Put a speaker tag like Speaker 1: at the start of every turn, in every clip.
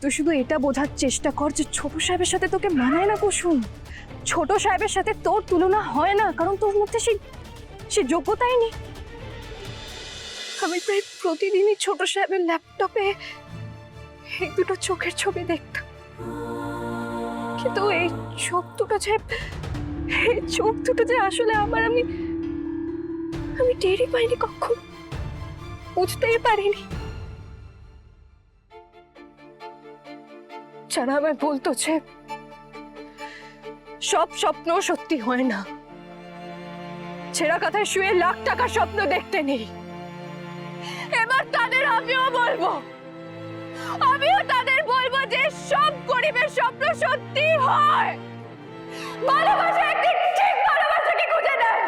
Speaker 1: তুই শুধু এটা বোঝার চেষ্টা কর যে ছোট সাহেবের সাথে তোকে মানায় না কুসুম। ছোট সাহেবের সাথে তোর তুলনা হয় না, কারণ তোর মধ্যে সে যোগ্যতাই নেই। আমি প্রায় প্রতিদিনই ছোট সাহেবের ল্যাপটপে এই দুটো চোখের ছবি দেখতাম, কিন্তু এই চোখ দুটো যে আসলে আমার, আমি টেরই পাইনি, কখন বুঝতেই পারিনি। যারা আমায় বলতো যে সব স্বপ্ন সত্যি হয় না, ছেঁড়া কথায় শুয়ে লাখ টাকার স্বপ্ন দেখতে নেই, এবার তাদের আমিও তাদের বলবো যে সব গরিবের স্বপ্ন সত্যি হয়। ভালোবাসা একদিন ঠিক ভালোবাসাকে খুঁজে নেয়।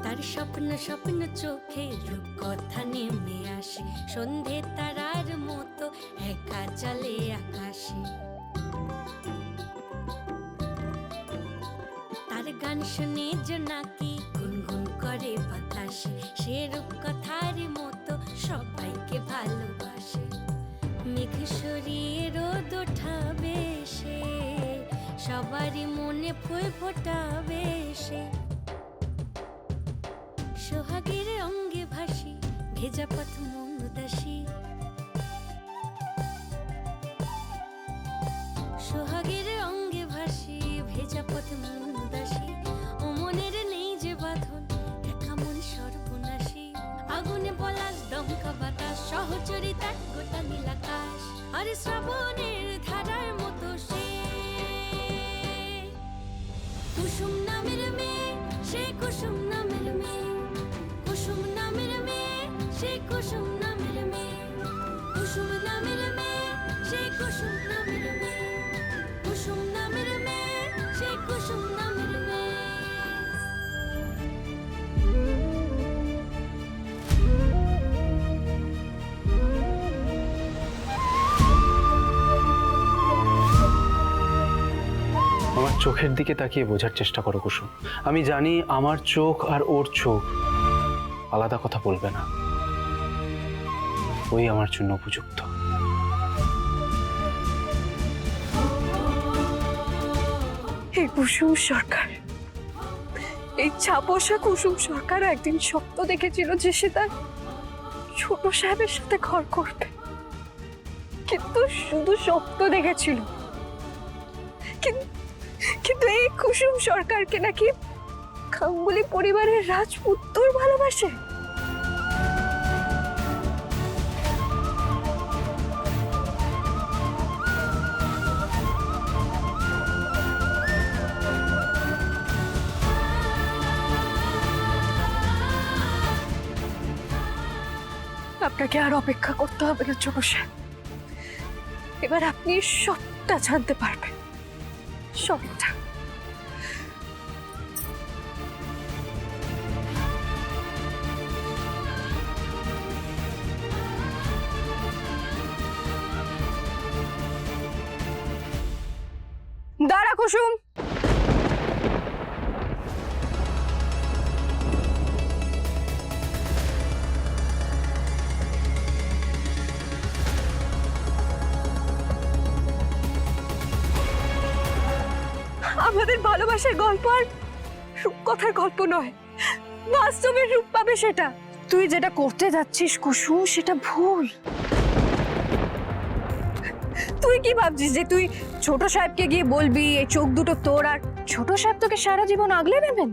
Speaker 2: তার স্বপ্ন স্বপ্ন চোখে রূপকথা নেমে আসে, সন্ধে তারার মতো একা চলে আকাশে। তার গান শুনে জোনাকি গুনগুন করে বাতাসে, সে রূপকথার মতো সবাইকে ভালোবাসে। মেঘ সরিয়ে রোদ ওঠাবে সে, সবারই মনে ফুল ফোটাবে সে। সোহাগের অঙ্গে ভাসি, ভেজা পথ মন উদাসী। সোহাগের অঙ্গে ভাসি, ভেজা পথ মন উদাসী। ও মনের নেই যে বাঁধন, একা মন সর্বনাশী। আগুনে পলাশ, দমকা বাতাস, সহচরিতার গোটা নীলাকাশ। আর শ্রাবণের ধারার মতো সে কুসুম নামের মেয়ে, সে কুসুম নামের মেয়ে। কুসুম নামের মেয়ে, সে কুসুম নামের মেয়ে। কুসুম নামের মেয়ে, সে কুসুম নামের মেয়ে। কুসুম নামের মেয়ে, সে কুসুম নামের মেয়ে।
Speaker 3: আমার চোখের দিকে তাকিয়ে বোঝার চেষ্টা করো কুসুম। আমি জানি আমার চোখ আর ওর চোখ আলাদা কথা বলবে না, ওই আমার জন্য উপযুক্ত।
Speaker 1: এই কুসুম সরকার, এই ছাপোষা কুসুম সরকার একদিন স্বপ্ন দেখেছিল যে সে তার ছোট সাহেবের সাথে ঘর করবে, কিন্তু শুধু স্বপ্ন দেখেছিল। কিন্তু এই কুসুম সরকারকে নাকি গাঙ্গুলি পরিবারের রাজপুত্র ভালোবাসে। আপনাকে আর অপেক্ষা করতে হবে না ছোট সাহেব, এবার আপনি সবটা জানতে পারবেন, সবটা। দাঁড়া কুসুম, আমাদের ভালোবাসার গল্প আর রূপকথার গল্প নয়, বাস্তবের রূপ পাবে সেটা। তুই যেটা করতে যাচ্ছিস কুসুম, সেটা ভুল। তুই কি ভাবছিস যে তুই ছোট সাহেবকে গিয়ে বলবি এই চোখ দুটো তোর, আর ছোট সাহেব তোকে সারা জীবন আগলে নেবেন?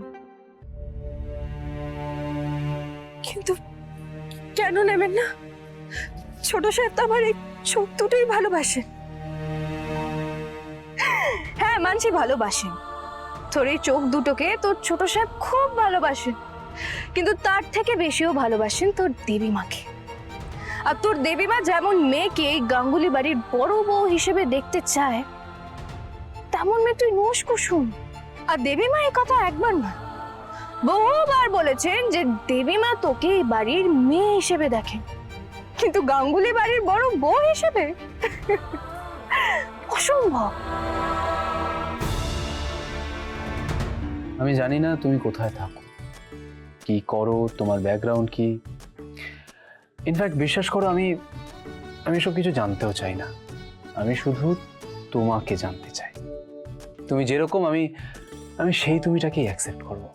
Speaker 1: কিন্তু কেন নেবেন না? ছোট সাহেব তো আমার এই চোখ দুটোই ভালোবাসেন। হ্যাঁ মানছি ভালোবাসেন, তোর এই চোখ দুটোকে তোর ছোট সাহেব খুব ভালোবাসেন, কিন্তু তার থেকে বেশিও ভালোবাসেন তোর দেবীমাকে। আর তোর দেবীমা যেমন মেয়েকে গাঙ্গুলি বাড়ির বড় বউ হিসেবে দেখতে চায়, তেমন মেয়ে তুই নোস কুসুম। আর দেবীমা এই কথা একবার না বহুবার বলেছেন যে দেবীমা তোকে এই বাড়ির মেয়ে হিসেবে দেখেন, কিন্তু গাঙ্গুলি বাড়ির বড় বউ হিসেবে অসম্ভব।
Speaker 3: আমি জানি না তুমি কোথায় থাকো, কি করো, তোমার ব্যাকগ্রাউন্ড কি। ইনফ্যাক্ট বিশ্বাস করো, আমি সব কিছু জানতেও চাই না। আমি শুধু তোমাকে জানতে চাই। তুমি যেরকম, আমি সেই তুমিটাকেই অ্যাকসেপ্ট করবো।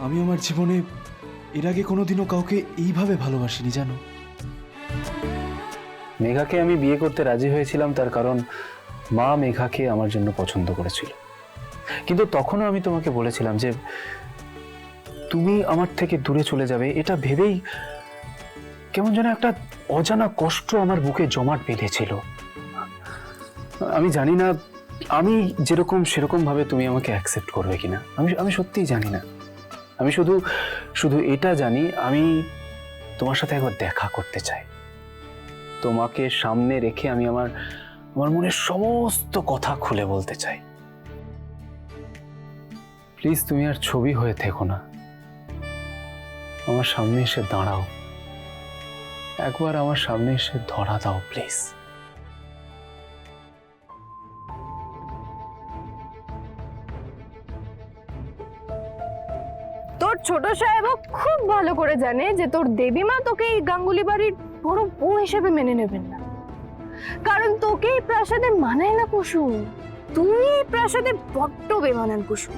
Speaker 4: আমি আমার জীবনে এর আগে কোনোদিনও কাউকে এইভাবে ভালোবাসিনি, জানো।
Speaker 3: মেঘাকে আমি বিয়ে করতে রাজি হয়েছিলাম তার কারণ মা মেঘাকে আমার জন্য পছন্দ করেছিল। কিন্তু তখনও আমি তোমাকে বলেছিলাম যে তুমি আমার থেকে দূরে চলে যাবে, এটা ভেবেই কেমন যেন একটা অজানা কষ্ট আমার বুকে জমাট বেঁধেছিল। আমি জানি না আমি যেরকম সেরকম ভাবে তুমি আমাকে অ্যাকসেপ্ট করবে কিনা, আমি সত্যিই জানি না। আমি শুধু এটা জানি, আমি তোমার সাথে একবার দেখা করতে চাই। তোমাকে সামনে রেখে আমি আমার মনের সমস্ত কথা খুলে বলতে চাই। প্লিজ তুমি আর ছবি হয়ে থেকো না, আমার সামনে এসে দাঁড়াও, একবার আমার সামনে এসে ধরা দাও প্লিজ।
Speaker 1: তোর ছোট সাহেবও খুব ভালো করে জানে যে তোর দেবীমা তোকে এই গাঙ্গুলি বাড়ির বড় বউ হিসেবে মেনে নেবেন না, কারণ তোকে এই প্রাসাদে মানায় না কুসুম। তুই এই প্রাসাদে বড্ড বেমানান কুসুম।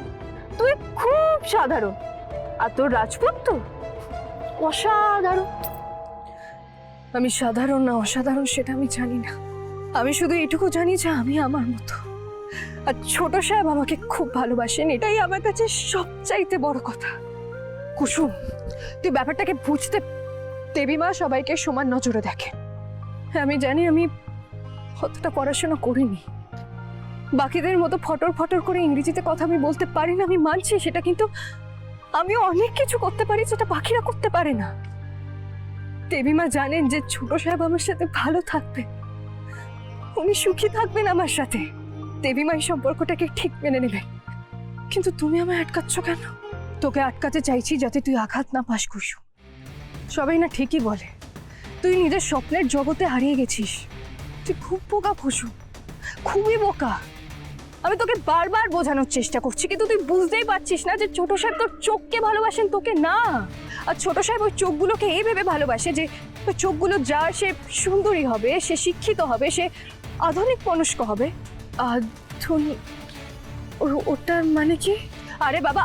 Speaker 1: তুই খুব সাধারণ, আর তোর রাজপুত তো অসাধারণ। আমি সাধারণ না অসাধারণ সেটা আমি জানি না, আমি শুধু এটুকু জানি যে আমি আমার মতো, আর ছোট সাহেব আমাকে খুব ভালোবাসেন, এটাই আমার কাছে সবচাইতে বড় কথা। কুসুম, তুই ব্যাপারটাকে বুঝতে, দেবীমা সবাইকে সমান নজরে দেখে। আমি জানি আমি অতটা পড়াশোনা করিনি, বাকিদের মতো ফটর ফটর করে ইংরেজিতে কথা আমি বলতে পারি না, আমি মানছি সেটা, কিন্তু আমি অনেক কিছু করতে পারি যেটা বাকিরা করতে পারে না। দেবীমা জানেন যে ছোট সাহেব আমার সাথে ভালো থাকবে, উনি সুখী থাকবেন আমার সাথে। দেবীমা এই সম্পর্কটাকে ঠিক মেনে নেবে, কিন্তু তুমি আমায় আটকাচ্ছ কেন? তোকে আটকাতে চাইছি যাতে তুই আঘাত না পাস কুসুম। সবাই না ঠিকই বলে তুই নিজের স্বপ্নের জগতে হারিয়ে গেছিস। তুই খুব বোকা কুসুম, খুবই বোকা। আমি তোকে বারবার বোঝানোর চেষ্টা করছি, কিন্তু তুই বুঝতেই পারছিস না যে ছোট সাহেব তোর চোখকে ভালোবাসেন, তোকে না। আর ছোট সাহেব ওই চোখগুলোকে এই ভেবে ভালোবাসে যে ওই চোখগুলো যার, সে সুন্দরী হবে, সে শিক্ষিত হবে, সে আধুনিক মনস্ক হবে। আধুনিক? ওটার মানে কি? আরে বাবা,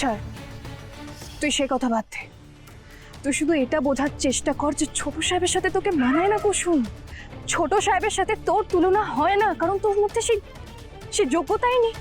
Speaker 1: ছাড়, তুই সে কথা বাদ দে। তুই শুধু এটা বোঝার চেষ্টা কর যে ছোট সাহেবের সাথে তোকে মানায় না কুসুম। ছোট সাহেবের সাথে তোর তুলনা হয় না, কারণ তোর মধ্যে সেই যোগ্যতাই নেই।